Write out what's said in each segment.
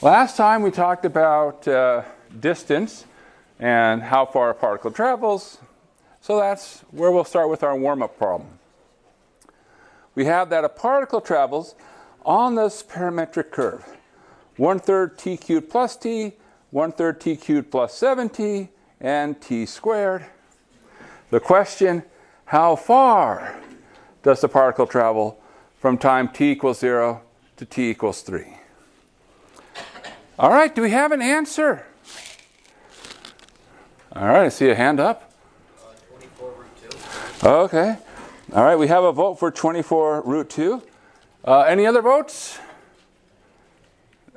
Last time we talked about distance and how far a particle travels. So that's where we'll start with our warm-up problem. We have that a particle travels on this parametric curve. 1/3 t cubed plus t, 1/3 t cubed plus 7t, and t squared. The question, how far does the particle travel from time t equals 0 to t equals 3? All right, do we have an answer? All right, I see a hand up. 24 root 2. Okay. All right, we have a vote for 24 root 2. Any other votes?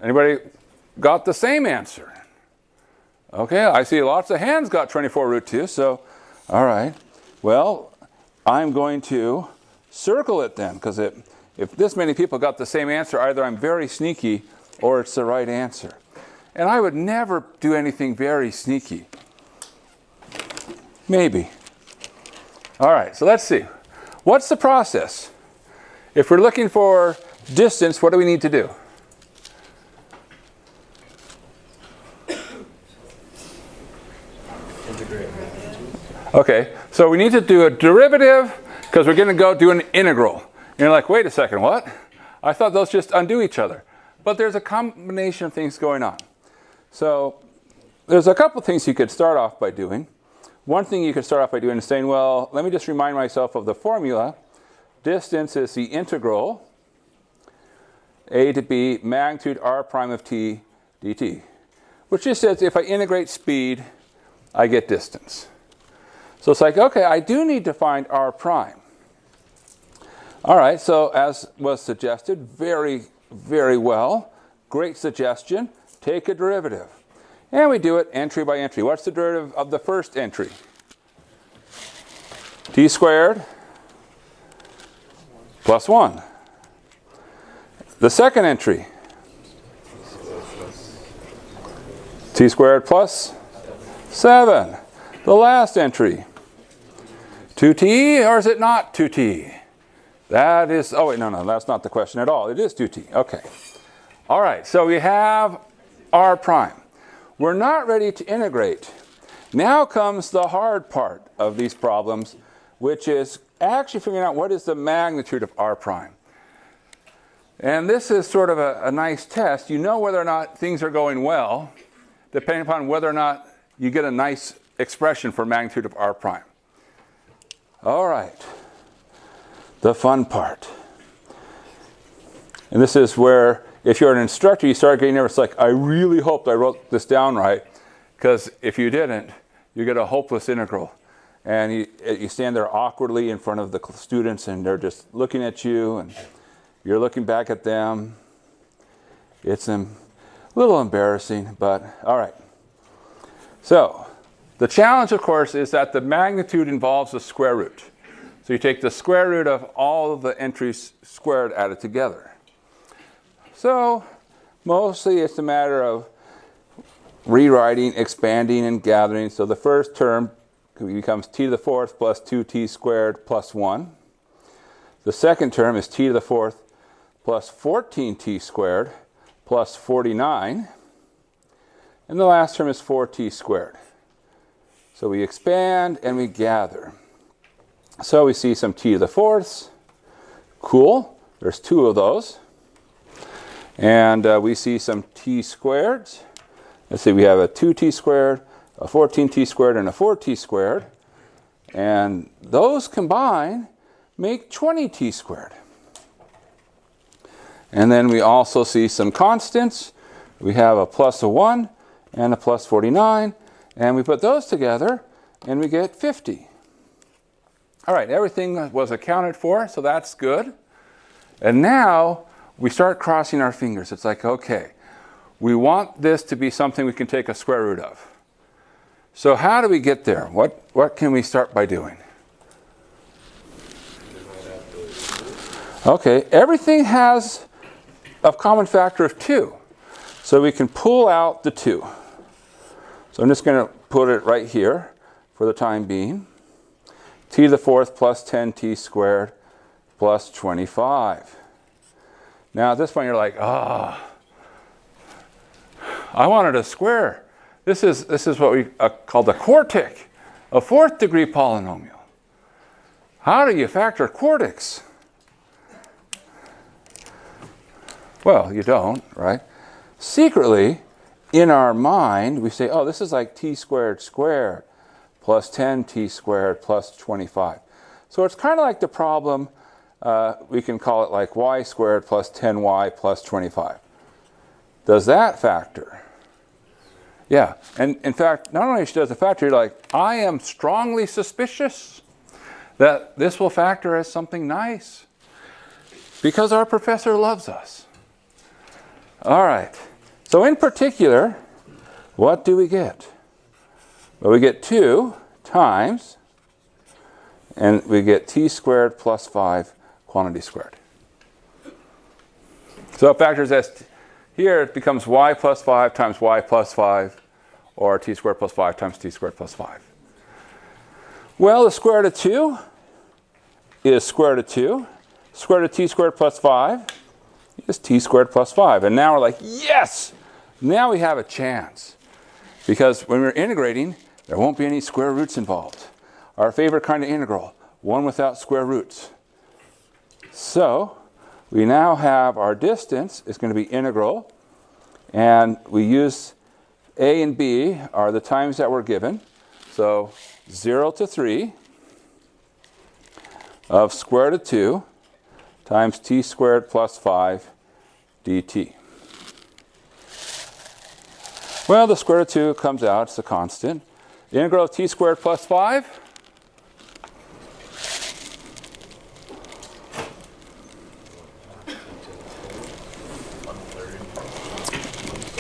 Anybody got the same answer? Okay, I see lots of hands got 24 root 2, so, all right. Well, I'm going to circle it then, because if this many people got the same answer, either I'm very sneaky or it's the right answer. And I would never do anything very sneaky. Maybe. All right, so let's see. What's the process? If we're looking for distance, what do we need to do? Integrate. Okay, so we need to do a derivative because we're going to go do an integral. And you're like, wait a second, what? I thought those just undo each other. But there's a combination of things going on. So there's a couple things you could start off by doing. One thing you could start off by doing is saying, well, let me just remind myself of the formula. Distance is the integral a to b magnitude r prime of t dt, which just says if I integrate speed, I get distance. So it's like, okay, I do need to find r prime. All right, so as was suggested, very, very well. Great suggestion. Take a derivative. And we do it entry by entry. What's the derivative of the first entry? T squared plus 1. The second entry? T squared plus 7. The last entry? 2t, or is it not 2t? That is, oh wait, no, that's not the question at all. It is 2t, okay. All right, so we have r prime. We're not ready to integrate. Now comes the hard part of these problems, which is actually figuring out what is the magnitude of r prime. And this is sort of a nice test. You know whether or not things are going well, depending upon whether or not you get a nice expression for magnitude of r prime. All right, the fun part. And this is where, if you're an instructor, you start getting nervous, like, I really hoped I wrote this down right, because if you didn't, you get a hopeless integral. And you stand there awkwardly in front of the students, and they're just looking at you, and you're looking back at them. It's a little embarrassing, but all right. So the challenge, of course, is that the magnitude involves the square root. So you take the square root of all of the entries squared added together. So mostly it's a matter of rewriting, expanding, and gathering. So the first term becomes t to the fourth plus 2t squared plus 1. The second term is t to the fourth plus 14t squared plus 49. And the last term is 4t squared. So we expand and we gather. So we see some t to the fourths. Cool. There's 2 of those. And we see some t squareds. Let's see, we have a 2t squared, a 14t squared, and a 4t squared. And those combined make 20t squared. And then we also see some constants. We have a plus a 1 and a plus 49. And we put those together and we get 50. All right, everything was accounted for, so that's good. And now we start crossing our fingers. It's like, okay, we want this to be something we can take a square root of. So how do we get there? What can we start by doing? Okay, everything has a common factor of 2. So we can pull out the 2. So I'm just going to put it right here for the time being. T to the fourth plus 10t squared plus 25. Now at this point you're like, I wanted a square. This is what we call the quartic, a fourth degree polynomial. How do you factor quartics? Well, you don't, right? Secretly, in our mind, we say, oh, this is like t squared squared plus 10t squared plus 25. So it's kind of like the problem, we can call it like y squared plus 10y plus 25. Does that factor? Yeah, and in fact, not only does it factor, you're like, I am strongly suspicious that this will factor as something nice because our professor loves us. All right, so in particular, what do we get? Well, we get 2 times, and we get t squared plus 5 quantity squared. So it factors as, here it becomes y plus 5 times y plus 5, or t squared plus 5 times t squared plus 5. Well, the square root of 2 is square root of 2. Square root of t squared plus 5 is t squared plus 5. And now we're like, yes! Now we have a chance. Because when we're integrating, there won't be any square roots involved. Our favorite kind of integral, one without square roots. So we now have our distance is going to be integral. And we use a and b are the times that we're given. So 0 to 3 of square root of 2 times t squared plus 5 dt. Well, the square root of 2 comes out, it's a constant. The integral of t squared plus 5,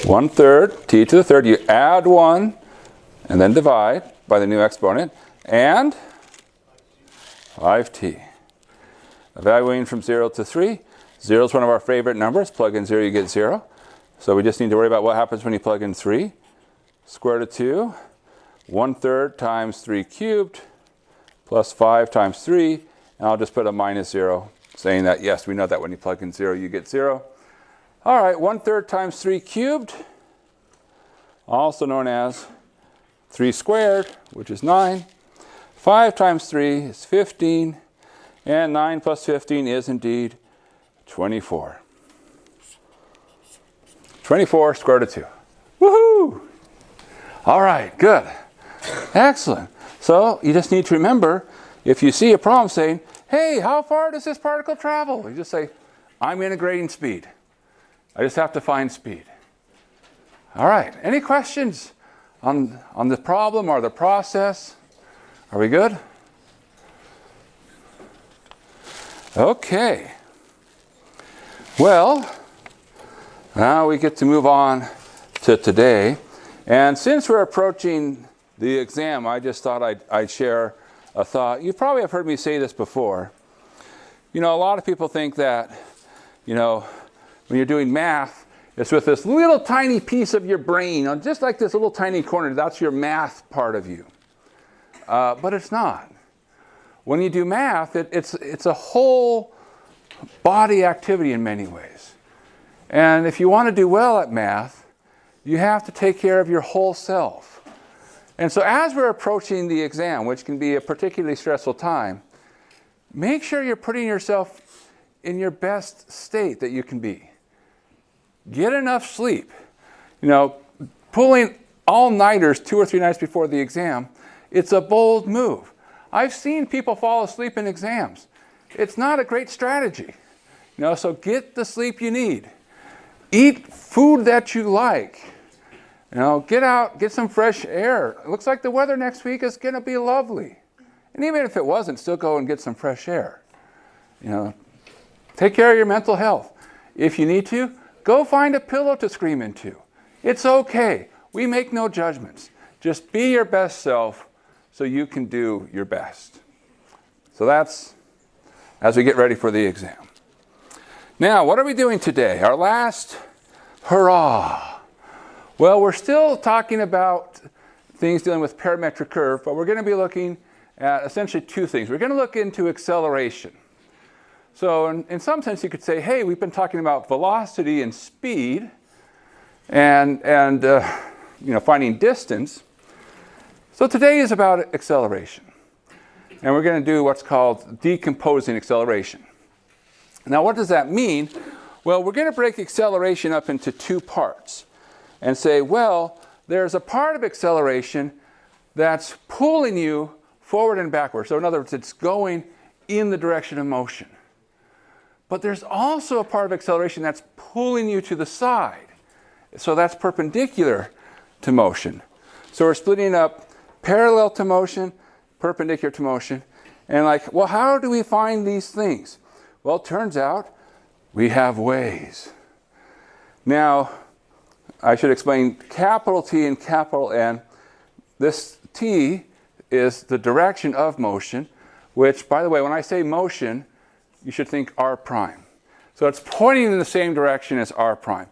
one third, t to the third, you add 1 and then divide by the new exponent, and 5t. Evaluating from 0 to 3, 0 is one of our favorite numbers. Plug in 0, you get 0. So we just need to worry about what happens when you plug in 3. Square root of 2, 1/3 times 3 cubed, plus 5 times 3, and I'll just put a minus 0, saying that, yes, we know that when you plug in 0, you get 0. All right, 1/3 times 3 cubed, also known as 3 squared, which is 9. 5 times 3 is 15, and 9 plus 15 is indeed 24. 24 square root of 2. Woohoo! All right, good. Excellent. So you just need to remember, if you see a problem saying, hey, how far does this particle travel? You just say, I'm integrating speed. I just have to find speed. All right, any questions on the problem or the process? Are we good? Okay. Well, now we get to move on to today. And since we're approaching the exam, I just thought I'd share a thought. You probably have heard me say this before. You know, a lot of people think that, you know, when you're doing math, it's with this little tiny piece of your brain, just like this little tiny corner, that's your math part of you. But it's not. When you do math, it's a whole body activity in many ways. And if you want to do well at math, you have to take care of your whole self. And so as we're approaching the exam, which can be a particularly stressful time, make sure you're putting yourself in your best state that you can be. Get enough sleep. You know, pulling all-nighters 2 or 3 nights before the exam, it's a bold move. I've seen people fall asleep in exams. It's not a great strategy. You know, so get the sleep you need. Eat food that you like. You know, get out, get some fresh air. It looks like the weather next week is going to be lovely. And even if it wasn't, still go and get some fresh air. You know, take care of your mental health. If you need to, go find a pillow to scream into. It's okay. We make no judgments. Just be your best self so you can do your best. So that's as we get ready for the exam. Now, what are we doing today? Our last hurrah. Well, we're still talking about things dealing with parametric curve, but we're going to be looking at essentially 2 things. We're going to look into acceleration. So in some sense, you could say, hey, we've been talking about velocity and speed. and finding distance. So today is about acceleration. And we're going to do what's called decomposing acceleration. Now, what does that mean? Well, we're going to break acceleration up into two parts and say, well, there's a part of acceleration that's pulling you forward and backward. So in other words, it's going in the direction of motion. But there's also a part of acceleration that's pulling you to the side. So that's perpendicular to motion. So we're splitting up parallel to motion, perpendicular to motion. And well, how do we find these things? Well, it turns out we have ways. Now, I should explain capital T and capital N. This T is the direction of motion, which, by the way, when I say motion, you should think r prime. So it's pointing in the same direction as r prime.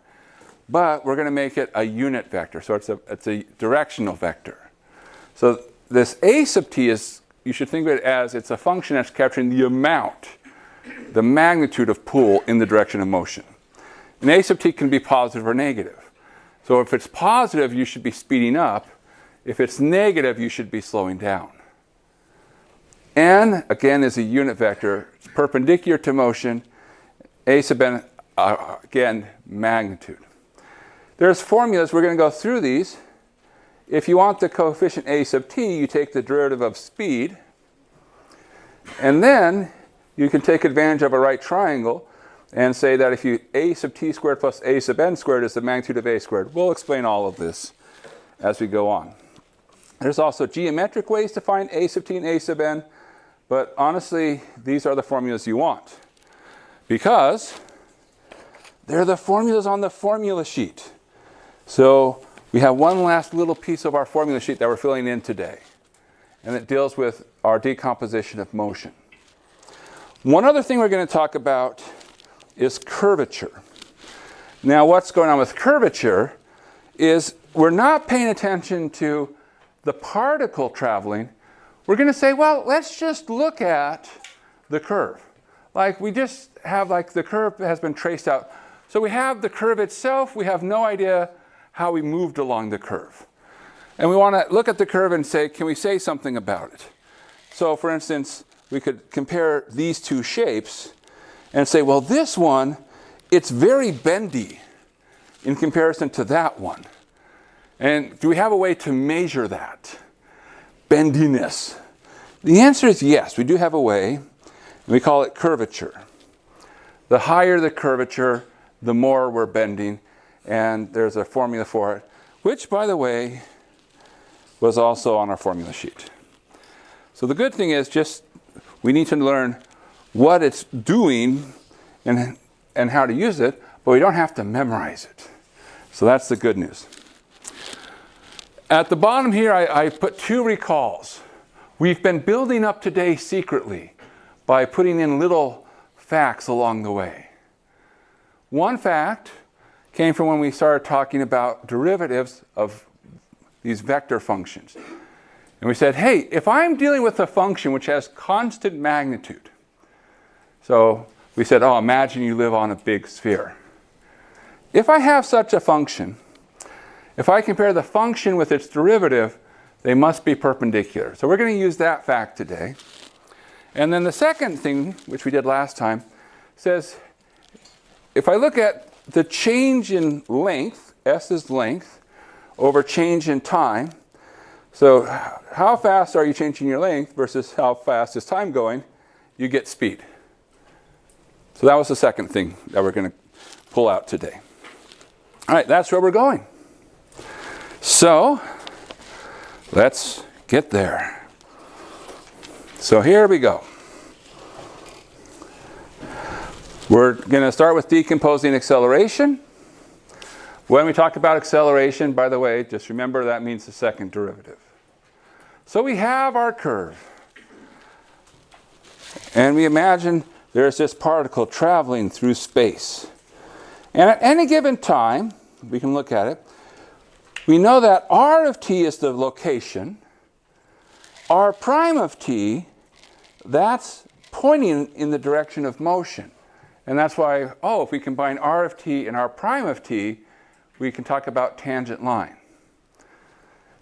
But we're going to make it a unit vector. So it's a directional vector. So this a sub t is, you should think of it as it's a function that's capturing the amount, the magnitude of pull in the direction of motion. And a sub t can be positive or negative. So if it's positive, you should be speeding up. If it's negative, you should be slowing down. N, again, is a unit vector. It's perpendicular to motion. A sub n, again, magnitude. There's formulas. We're going to go through these. If you want the coefficient a sub t, you take the derivative of speed. And then you can take advantage of a right triangle and say that if a sub t squared plus a sub n squared is the magnitude of a squared. We'll explain all of this as we go on. There's also geometric ways to find a sub t and a sub n, but honestly, these are the formulas you want because they're the formulas on the formula sheet. So we have one last little piece of our formula sheet that we're filling in today, and it deals with our decomposition of motion. One other thing we're going to talk about is curvature. Now, what's going on with curvature is we're not paying attention to the particle traveling. We're going to say, well, let's just look at the curve. We just have the curve has been traced out. So we have the curve itself. We have no idea how we moved along the curve. And we want to look at the curve and say, can we say something about it? So for instance, we could compare these two shapes and say, well, this one, it's very bendy in comparison to that one. And do we have a way to measure that bendiness? The answer is yes, we do have a way. And we call it curvature. The higher the curvature, the more we're bending. And there's a formula for it, which, by the way, was also on our formula sheet. So the good thing is we need to learn what it's doing and how to use it, but we don't have to memorize it. So that's the good news. At the bottom here, I put two recalls. We've been building up today secretly by putting in little facts along the way. One fact came from when we started talking about derivatives of these vector functions. And we said, hey, if I'm dealing with a function which has constant magnitude, so we said, oh, imagine you live on a big sphere. If I have such a function, if I compare the function with its derivative, they must be perpendicular. So we're going to use that fact today. And then the second thing, which we did last time, says, if I look at the change in length, S is length, over change in time, so how fast are you changing your length versus how fast is time going, you get speed. So that was the second thing that we're going to pull out today. All right, that's where we're going. So let's get there. So here we go. We're going to start with decomposing acceleration. When we talk about acceleration, by the way, just remember that means the second derivative. So we have our curve. And we imagine there's this particle traveling through space. And at any given time, we can look at it, we know that r of t is the location. R prime of t, that's pointing in the direction of motion. And that's why, if we combine r of t and r prime of t, we can talk about tangent line.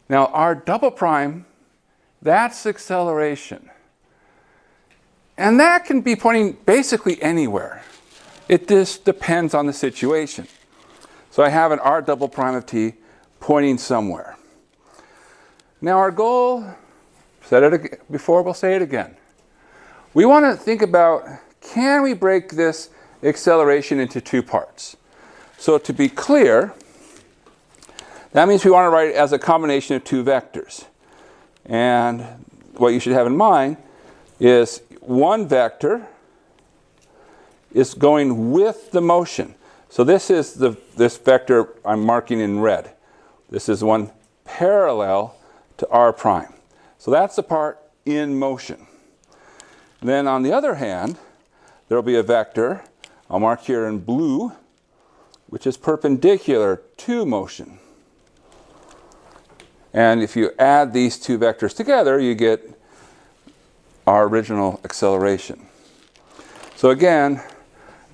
Now, r double prime, that's acceleration. And that can be pointing basically anywhere. It just depends on the situation. So I have an r double prime of t pointing somewhere. Now our goal, said it before, we'll say it again. We want to think about, can we break this acceleration into two parts? So to be clear, that means we want to write it as a combination of two vectors. And what you should have in mind is one vector is going with the motion. So this is this vector I'm marking in red. This is one parallel to r prime. So that's the part in motion. Then on the other hand, there will be a vector, I'll mark here in blue, which is perpendicular to motion. And if you add these two vectors together, you get our original acceleration. So again,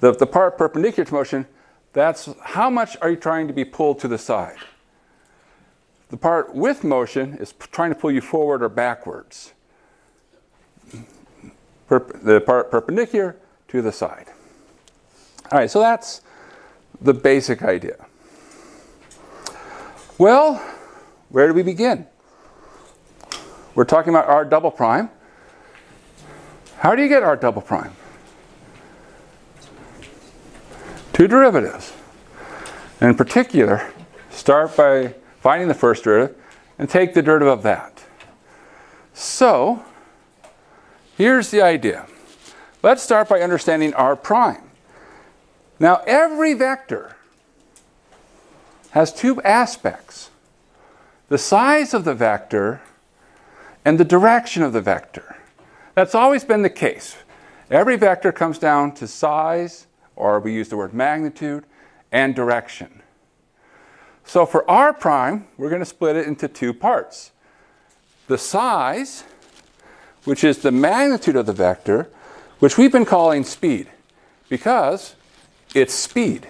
the part perpendicular to motion, that's how much are you trying to be pulled to the side. The part with motion is trying to pull you forward or backwards. The part perpendicular to the side. All right, so that's the basic idea. Well, where do we begin? We're talking about r double prime. How do you get r double prime? Two derivatives. And in particular, start by finding the first derivative and take the derivative of that. So, here's the idea. Let's start by understanding r prime. Now, every vector has two aspects: the size of the vector and the direction of the vector. That's always been the case. Every vector comes down to size, or we use the word magnitude, and direction. So for r prime, we're going to split it into two parts. The size, which is the magnitude of the vector, which we've been calling speed, because it's speed.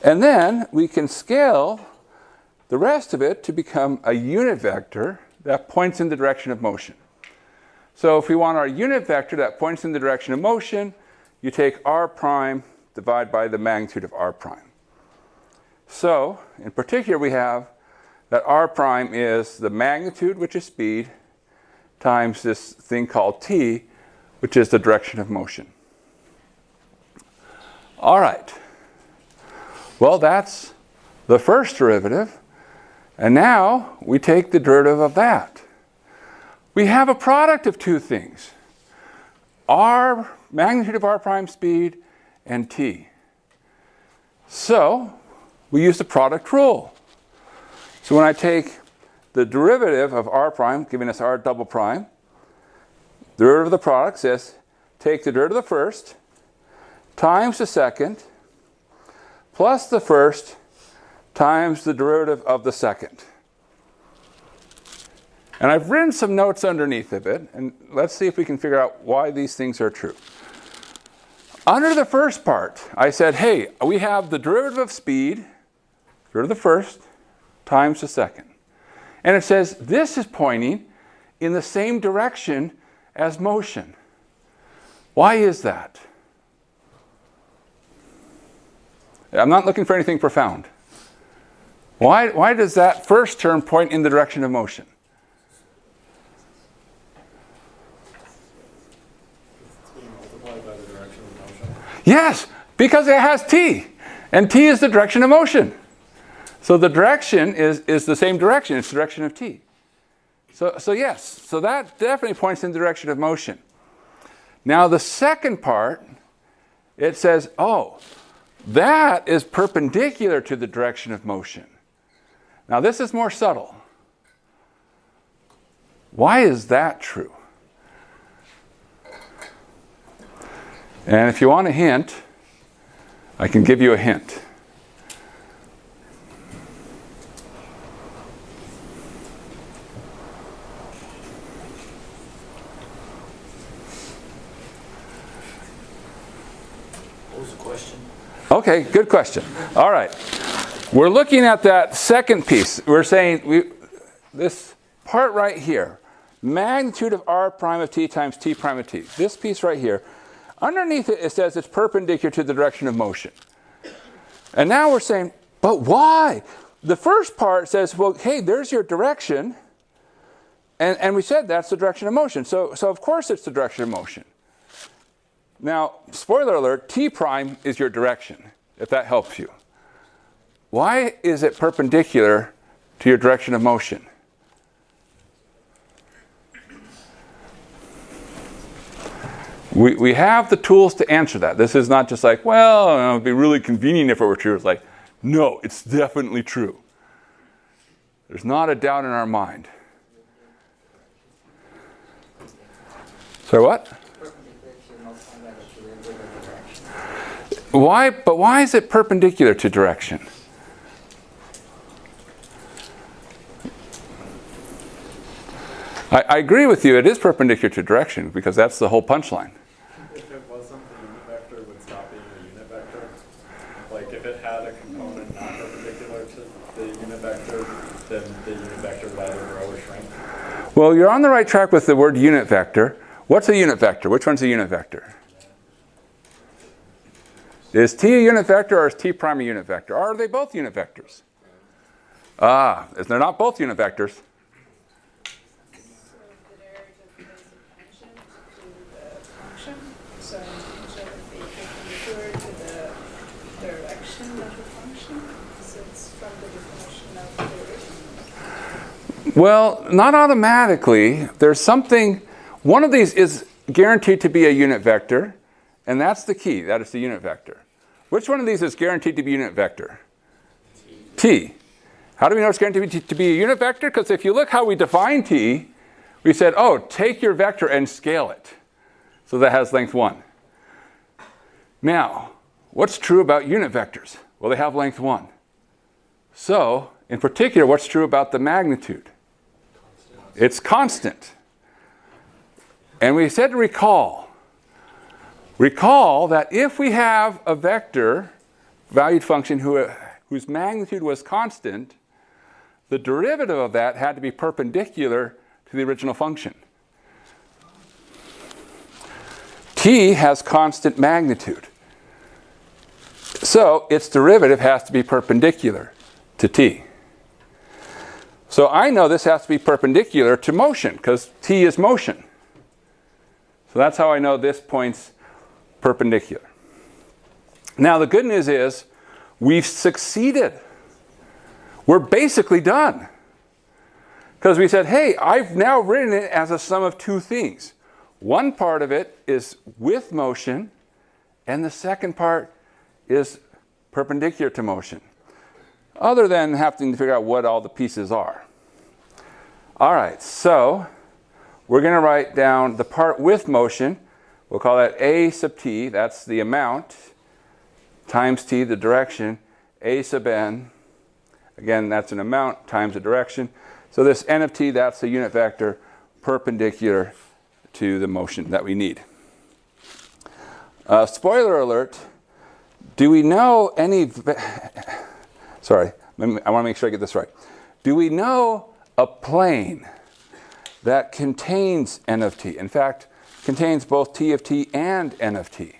And then we can scale the rest of it to become a unit vector that points in the direction of motion. So if we want our unit vector that points in the direction of motion, you take r prime, divide by the magnitude of r prime. So, in particular, we have that r prime is the magnitude, which is speed, times this thing called t, which is the direction of motion. All right. Well, that's the first derivative. And now we take the derivative of that. We have a product of two things: r, magnitude of r prime speed, and t. So we use the product rule. So when I take the derivative of r prime, giving us r double prime, the derivative of the product says take the derivative of the first times the second plus the first times the derivative of the second. And I've written some notes underneath of it, and let's see if we can figure out why these things are true. Under the first part, I said, hey, we have the derivative of speed, derivative of the first, times the second. And it says this is pointing in the same direction as motion. Why is that? I'm not looking for anything profound. Why does that first term point in the direction of motion? Yes, because it has t, and t is the direction of motion. So the direction is the same direction, it's the direction of t. So yes, so that definitely points in the direction of motion. Now the second part, it says, oh, that is perpendicular to the direction of motion. Now this is more subtle. Why is that true? And if you want a hint, I can give you a hint. What was the question? Okay, good question. All right. We're looking at that second piece. We're saying this part right here, magnitude of r prime of t times t prime of t. This piece right here, underneath it, it says it's perpendicular to the direction of motion. And now we're saying, but why? The first part says, well, hey, there's your direction. And we said that's the direction of motion. So of course it's the direction of motion. Now, spoiler alert, t prime is your direction, if that helps you. Why is it perpendicular to your direction of motion? We have the tools to answer that. This is not just like, well, it would be really convenient if it were true. It's like, no, it's definitely true. There's not a doubt in our mind. So what? Why? But why is it perpendicular to direction? I agree with you. It is perpendicular to direction because that's the whole punchline. If it wasn't, the unit vector would stop being a unit vector. Like if it had a component not perpendicular to the unit vector, then the unit vector would either grow or shrink. Well, you're on the right track with the word unit vector. What's a unit vector? Which one's a unit vector? Is t a unit vector or is t prime a unit vector? Or are they both unit vectors? They're not both unit vectors. Well, not automatically. There's something, one of these is guaranteed to be a unit vector, and that's the key, that is the unit vector. Which one of these is guaranteed to be a unit vector? T. How do we know it's guaranteed to be a unit vector? Because if you look how we define T, we said, oh, take your vector and scale it. So that has length 1. Now, what's true about unit vectors? Well, they have length 1. So, in particular, what's true about the magnitude? It's constant. And we said to recall that if we have a vector, valued function, whose magnitude was constant, the derivative of that had to be perpendicular to the original function. T has constant magnitude. So its derivative has to be perpendicular to t. So I know this has to be perpendicular to motion because t is motion. So that's how I know this point's perpendicular. Now the good news is we've succeeded. We're basically done. Because we said, hey, I've now written it as a sum of two things. One part of it is with motion, and the second part is perpendicular to motion. Other than having to figure out what all the pieces are. All right, so we're going to write down the part with motion. We'll call that a sub t, that's the amount, times t, the direction, a sub n. Again, that's an amount times the direction. So this n of t, that's the unit vector perpendicular to the motion that we need. Spoiler alert, do we know any... Sorry, I want to make sure I get this right. Do we know a plane that contains n of t? In fact, contains both t of t and n of t.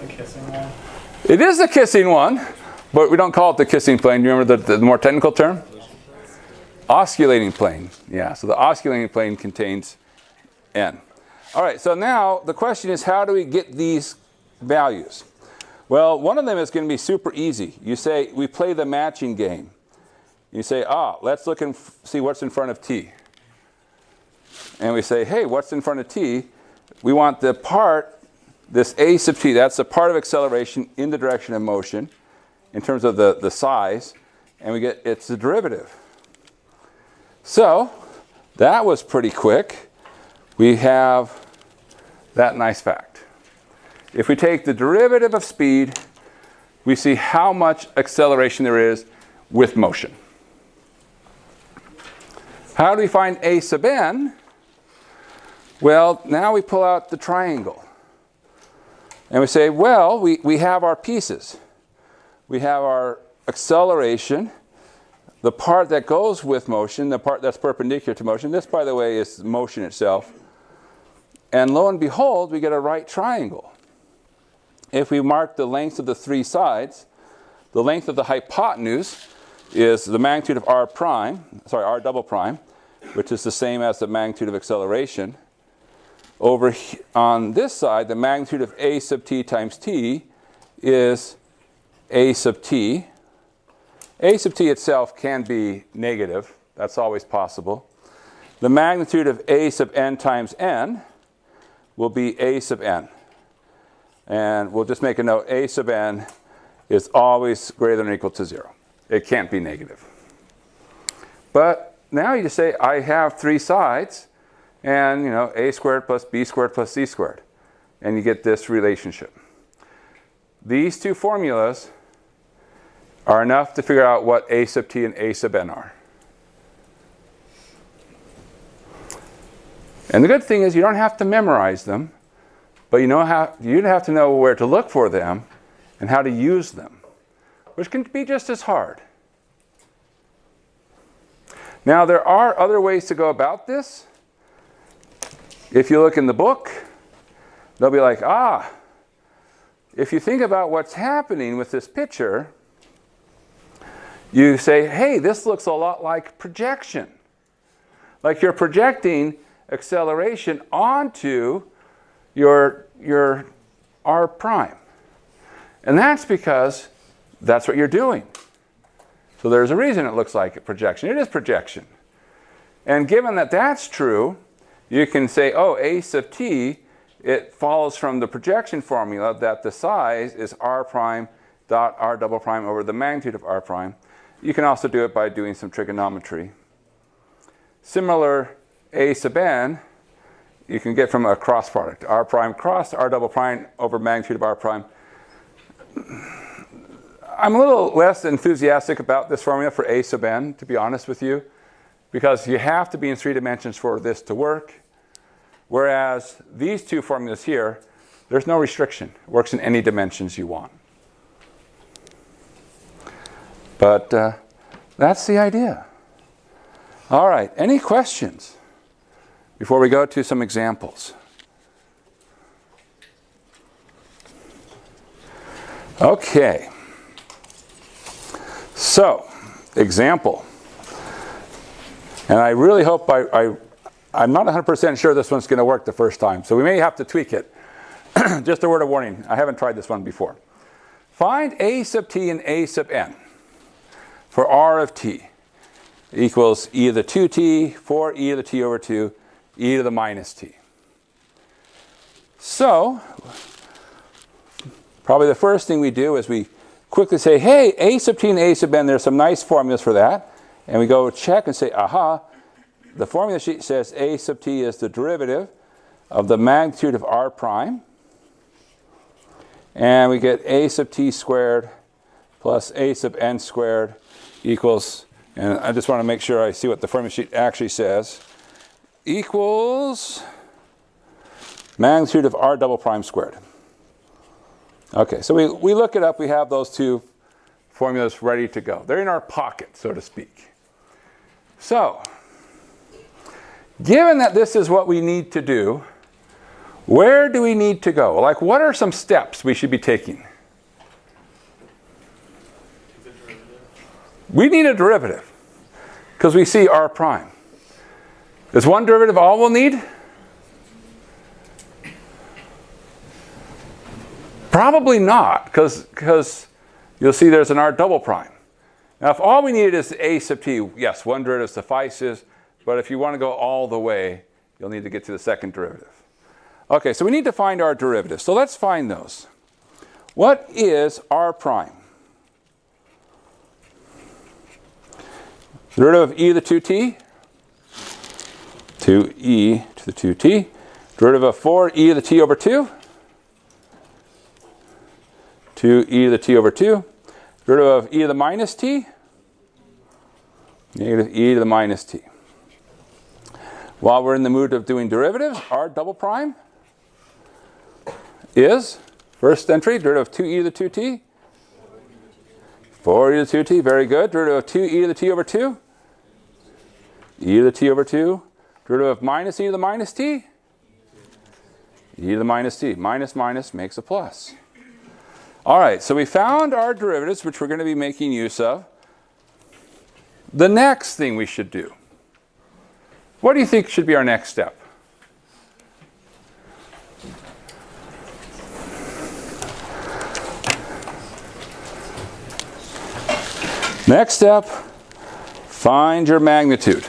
The kissing one? It is the kissing one, but we don't call it the kissing plane. Do you remember the more technical term? Osculating plane. Yeah, so the osculating plane contains n. All right, so now the question is, how do we get these values? Well, one of them is going to be super easy. You say, we play the matching game. You say, let's look and see what's in front of t. And we say, hey, what's in front of t? We want the part, this a sub t, that's the part of acceleration in the direction of motion in terms of the size. And we get, it's the derivative. So, that was pretty quick. We have that nice fact. If we take the derivative of speed, we see how much acceleration there is with motion. How do we find a sub n? Well, now we pull out the triangle. And we say, well, we have our pieces. We have our acceleration, the part that goes with motion, the part that's perpendicular to motion. This, by the way, is motion itself. And lo and behold, we get a right triangle. If we mark the lengths of the three sides, the length of the hypotenuse is the magnitude of r double prime, which is the same as the magnitude of acceleration. Over on this side, the magnitude of a sub t times t is a sub t. A sub t itself can be negative. That's always possible. The magnitude of a sub n times n will be a sub n. And we'll just make a note, a sub n is always greater than or equal to 0. It can't be negative. But now you just say, I have three sides, and a squared plus b squared plus c squared. And you get this relationship. These two formulas are enough to figure out what a sub t and a sub n are. And the good thing is you don't have to memorize them, but you have to know where to look for them and how to use them, which can be just as hard. Now, there are other ways to go about this. If you look in the book, they'll be like, if you think about what's happening with this picture, you say, hey, this looks a lot like projection. Like you're projecting acceleration onto your r prime. And that's because that's what you're doing. So there's a reason it looks like a projection. It is projection. And given that that's true, you can say, a sub t, it follows from the projection formula that the size is r prime dot r double prime over the magnitude of r prime. You can also do it by doing some trigonometry. Similar, a sub n, you can get from a cross product. R prime cross r double prime over magnitude of r prime. I'm a little less enthusiastic about this formula for a sub n, to be honest with you, because you have to be in 3 dimensions for this to work. Whereas these two formulas here, there's no restriction. It works in any dimensions you want. But that's the idea. All right, any questions before we go to some examples? Okay. So, example. And I really hope I'm not 100% sure this one's going to work the first time, so we may have to tweak it. Just a word of warning, I haven't tried this one before. Find a sub t and a sub n for r of t equals e to the 2t, 4 e to the t over 2, e to the minus t. So, probably the first thing we do is we quickly say, hey, a sub t and a sub n, there's some nice formulas for that. And we go check and say, aha, the formula sheet says a sub t is the derivative of the magnitude of r prime. And we get a sub t squared plus a sub n squared equals, and I just want to make sure I see what the formula sheet actually says, equals magnitude of r double prime squared. Okay, so we look it up. We have those two formulas ready to go. They're in our pocket, so to speak. So, given that this is what we need to do, where do we need to go? Like, what are some steps we should be taking? We need a derivative, because we see r prime. Is one derivative all we'll need? Probably not, because you'll see there's an r double prime. Now, if all we needed is a sub t, yes, one derivative suffices, but if you want to go all the way, you'll need to get to the second derivative. Okay, so we need to find our derivatives. So let's find those. What is r prime? Derivative of e to the 2t, 2e to the 2t. Derivative of 4e to the t over 2, 2e to the t over 2. Derivative of e to the minus t, negative e to the minus t. while we're in the mood of doing derivatives, r double prime is, first entry, derivative of 2e to the 2t. 4e to the 2t, very good. Derivative of 2e to the t over 2. E to the t over 2. Derivative of minus e to the minus t. E to the minus t. Minus minus makes a plus. All right, so we found our derivatives, which we're going to be making use of. The next thing we should do. What do you think should be our next step? Next step, find your magnitude.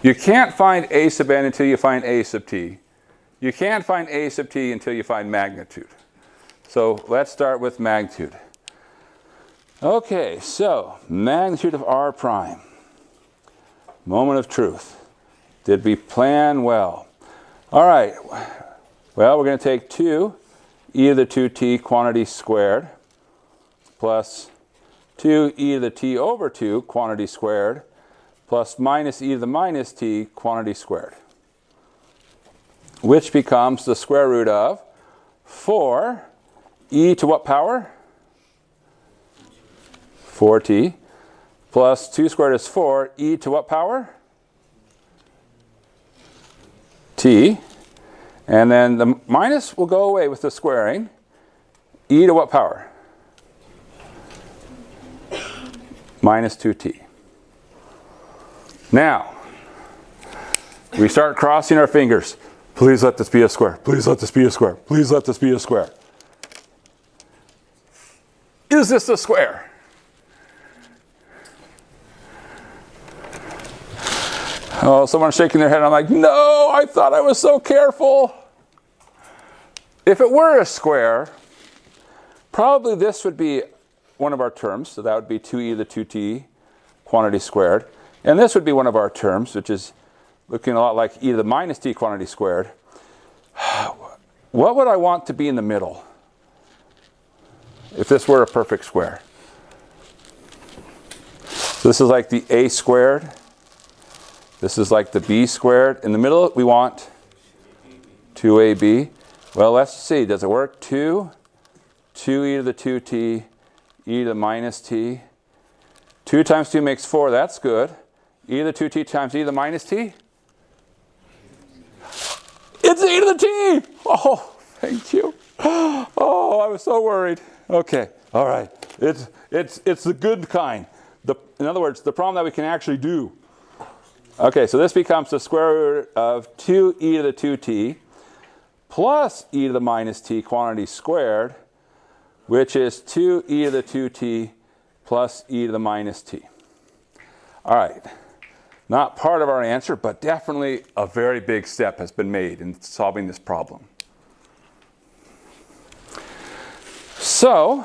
You can't find a sub n until you find a sub t. You can't find a sub t until you find magnitude. So let's start with magnitude. Okay, so magnitude of r prime. Moment of truth. Did we plan well? All right. Well, we're going to take 2 e to the 2t quantity squared plus 2 e to the t over 2 quantity squared plus minus e to the minus t quantity squared, which becomes the square root of 4 e to what power? 4t plus 2 squared is 4, e to what power? T. And then the minus will go away with the squaring. E to what power? Minus 2t. Now, we start crossing our fingers. Please let this be a square. Please let this be a square. Please let this be a square. Is this a square? Oh, someone's shaking their head. I'm like, no, I thought I was so careful. If it were a square, probably this would be one of our terms. So that would be 2e to the 2t quantity squared. And this would be one of our terms, which is looking a lot like e to the minus t quantity squared. What would I want to be in the middle if this were a perfect square? So this is like the a squared. This is like the b squared. In the middle, we want 2ab. Well, let's see. Does it work? 2e to the 2t, e to the minus t. 2 times 2 makes 4. That's good. E to the 2t times e to the minus t. It's e to the t! Oh, thank you. Oh, I was so worried. Okay, all right. It's the good kind. In other words, the problem that we can actually do. Okay, so this becomes the square root of 2e to the 2t plus e to the minus t quantity squared, which is 2e to the 2t plus e to the minus t. All right. Not part of our answer, but definitely a very big step has been made in solving this problem. So,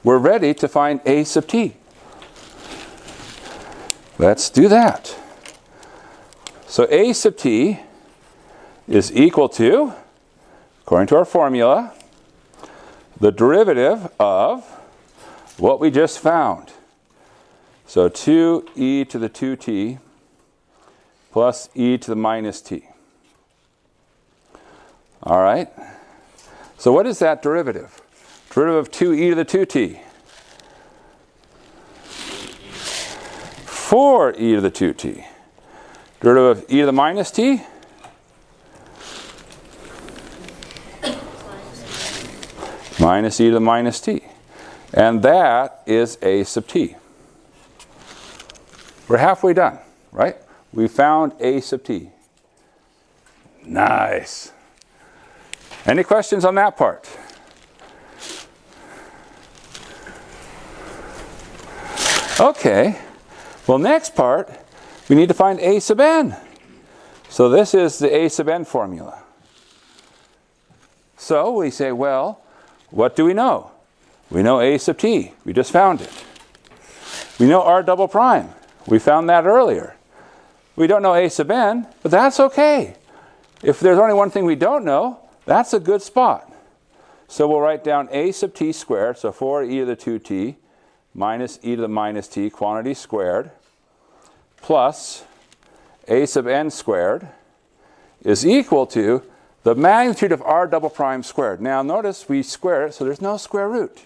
we're ready to find a sub t. Let's do that. So a sub t is equal to, according to our formula, the derivative of what we just found. So 2e to the 2t plus e to the minus t. All right. So what is that derivative? Derivative of 2e to the 2t. 4e to the 2t. Derivative of e to the minus t. Minus e to the minus t. And that is a sub t. We're halfway done, right? We found a sub t. Nice. Any questions on that part? Okay. Well, next part, we need to find a sub n. So this is the a sub n formula. So we say, well, what do we know? We know a sub t. We just found it. We know r double prime. We found that earlier. We don't know a sub n, but that's okay. If there's only one thing we don't know, that's a good spot. So we'll write down a sub t squared, so 4e to the 2t minus e to the minus t quantity squared, plus a sub n squared is equal to the magnitude of r double prime squared. Now notice we square it, so there's no square root.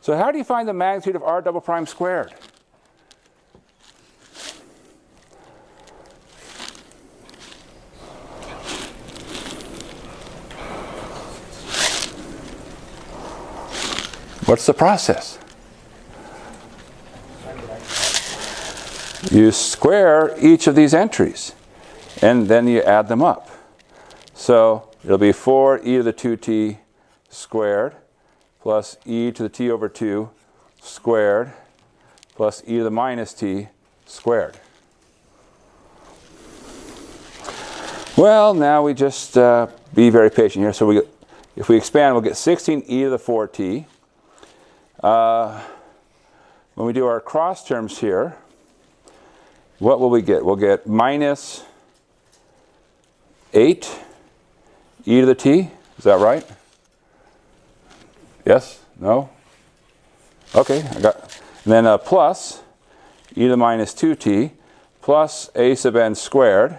So how do you find the magnitude of r double prime squared? What's the process? You square each of these entries, and then you add them up. So it'll be 4e to the 2t squared plus e to the t over 2 squared plus e to the minus t squared. Well, now we just be very patient here. So if we expand, we'll get 16e to the 4t. When we do our cross terms here, what will we get? We'll get minus 8 e to the t. Is that right? Yes? No? Okay. And then plus e to the minus 2t plus a sub n squared.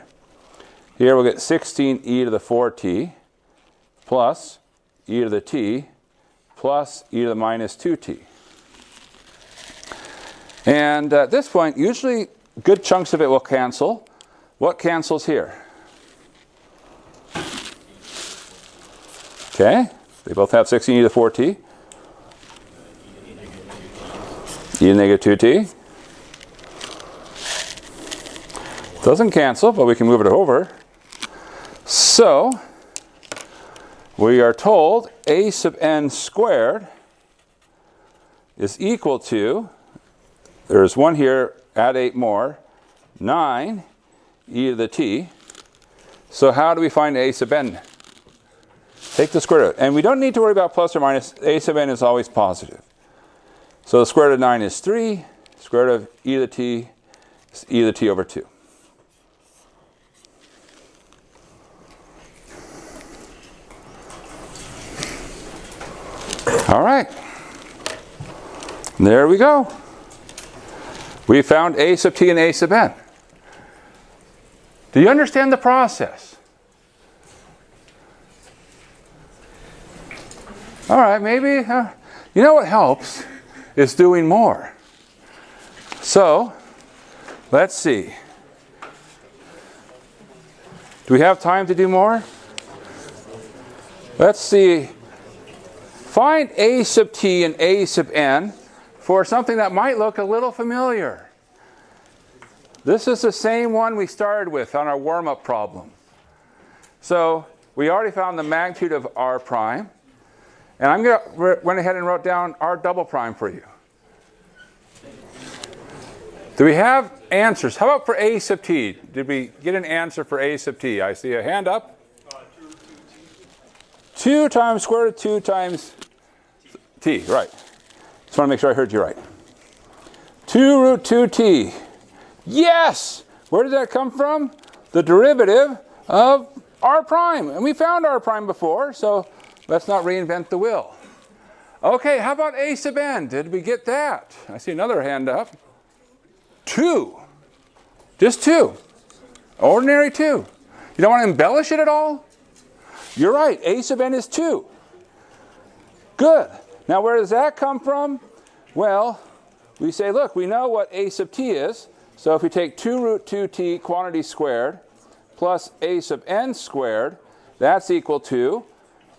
Here we'll get 16e to the 4t plus e to the t plus e to the minus 2t. And at this point, usually good chunks of it will cancel. What cancels here? Okay, they both have 16e to the 4t. E to the negative 2t. Doesn't cancel, but we can move it over. So, we are told a sub n squared is equal to, there's 1 here, add 8 more, 9 e to the t. So how do we find a sub n? Take the square root. And we don't need to worry about plus or minus. A sub n is always positive. So the square root of 9 is 3. Square root of e to the t is e to the t over 2. All right. There we go. We found a sub t and a sub n. Do you understand the process? All right, maybe, you know what helps is doing more. So, let's see. Do we have time to do more? Let's see. Find a sub t and a sub n for something that might look a little familiar. This is the same one we started with on our warm-up problem. So we already found the magnitude of r prime. And went ahead and wrote down r double prime for you. Do we have answers? How about for a sub t? Did we get an answer for a sub t? I see a hand up. 2 times square root of 2 times t, right. Just want to make sure I heard you right. 2 root 2t. Yes! Where did that come from? The derivative of r prime. And we found r prime before, so let's not reinvent the wheel. Okay, how about a sub n? Did we get that? I see another hand up. 2. Just 2. Ordinary 2. You don't want to embellish it at all? You're right, a sub n is 2. Good. Now where does that come from? Well, we say, look, we know what a sub t is. So if we take 2 root 2t quantity squared plus a sub n squared, that's equal to,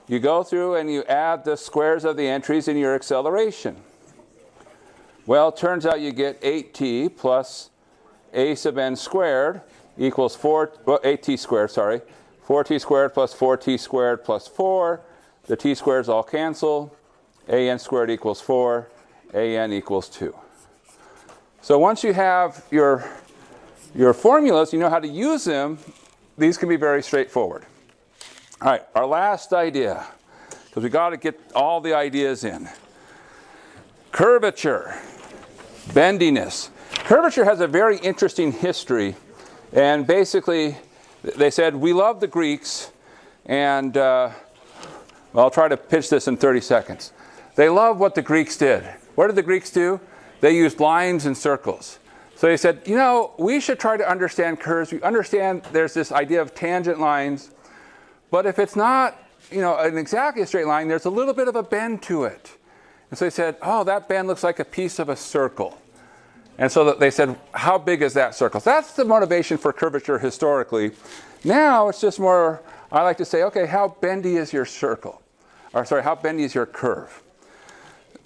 you go through and you add the squares of the entries in your acceleration. Well, it turns out you get 8t plus a sub n squared equals 8t squared, sorry. 4t squared plus 4t squared plus 4. The t squareds all cancel. A n squared equals 4. A n equals 2. So once you have your formulas, you know how to use them, these can be very straightforward. All right, our last idea, because we got to get all the ideas in. Curvature, bendiness. Curvature has a very interesting history, and basically they said, we love the Greeks, and well, I'll try to pitch this in 30 seconds. They love what the Greeks did. What did the Greeks do? They used lines and circles. So he said, you know, we should try to understand curves. We understand there's this idea of tangent lines, but if it's not, you know, an exactly a straight line, there's a little bit of a bend to it. And so he said, oh, that bend looks like a piece of a circle. And so they said, how big is that circle? So that's the motivation for curvature historically. Now it's just more, I like to say, okay, how bendy is your circle? Or sorry, how bendy is your curve?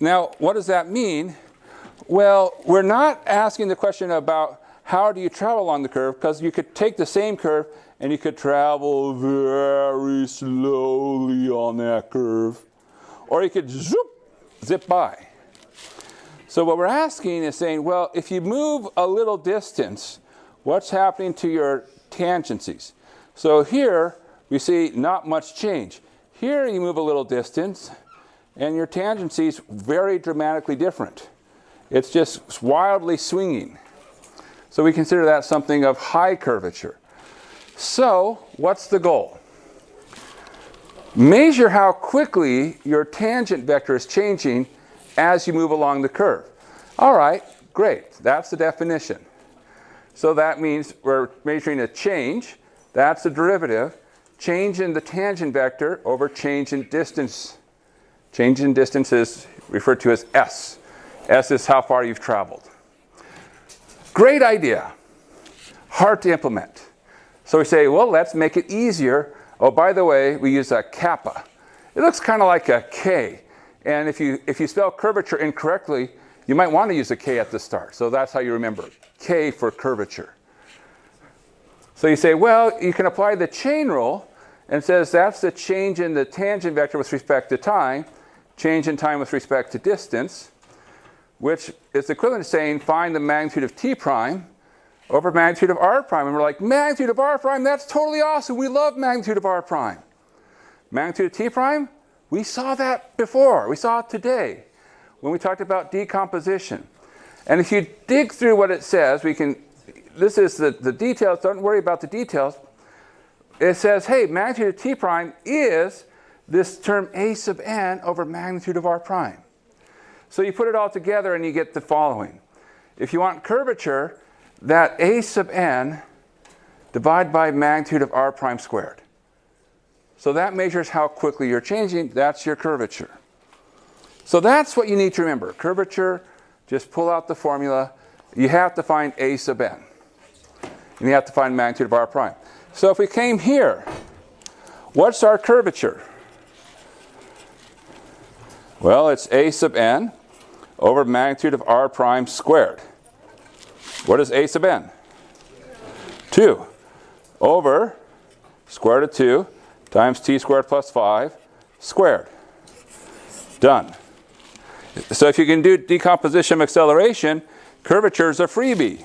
Now, what does that mean? Well, we're not asking the question about how do you travel along the curve, because you could take the same curve and you could travel very slowly on that curve. Or you could zip by. So what we're asking is saying, well, if you move a little distance, what's happening to your tangencies? So here we see not much change. Here you move a little distance and your tangencies very dramatically different. It's just wildly swinging. So we consider that something of high curvature. So what's the goal? Measure how quickly your tangent vector is changing as you move along the curve. All right, great. That's the definition. So that means we're measuring a change. That's the derivative. Change in the tangent vector over change in distance. Change in distance is referred to as S. S is how far you've traveled. Great idea. Hard to implement. So we say, well, let's make it easier. Oh, by the way, we use a kappa. It looks kind of like a K. And if you spell curvature incorrectly, you might want to use a K at the start. So that's how you remember it. K for curvature. So you say, well, you can apply the chain rule, and it says that's the change in the tangent vector with respect to time, change in time with respect to distance, which is equivalent to saying find the magnitude of t prime over magnitude of r prime. And we're like, magnitude of r prime, that's totally awesome. We love magnitude of r prime. Magnitude of t prime, we saw that before. We saw it today when we talked about decomposition. And if you dig through what it says, we can, this is the details, don't worry about the details. It says, hey, magnitude of t prime is this term a sub n over magnitude of r prime. So you put it all together and you get the following. If you want curvature, that a sub n divided by magnitude of r prime squared. So that measures how quickly you're changing. That's your curvature. So that's what you need to remember. Curvature, just pull out the formula. You have to find a sub n. And you have to find magnitude of r prime. So if we came here, what's our curvature? Well, it's a sub n over magnitude of r prime squared. What is a sub n? 2 over square root of 2 times t squared plus 5 squared. Done. So if you can do decomposition of acceleration, curvature is a freebie.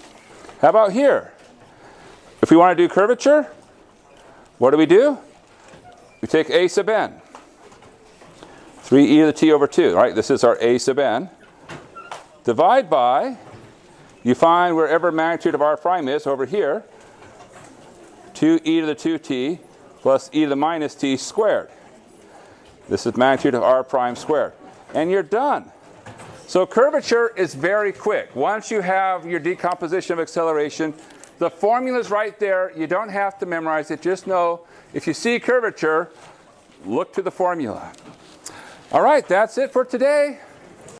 How about here? If we want to do curvature, what do? We take a sub n. 3e to the t over 2, right? This is our a sub n. Divide by, you find wherever magnitude of r prime is over here, 2e to the 2t plus e to the minus t squared. This is magnitude of r prime squared. And you're done. So curvature is very quick. Once you have your decomposition of acceleration, the formula's right there. You don't have to memorize it. Just know if you see curvature, look to the formula. All right, that's it for today.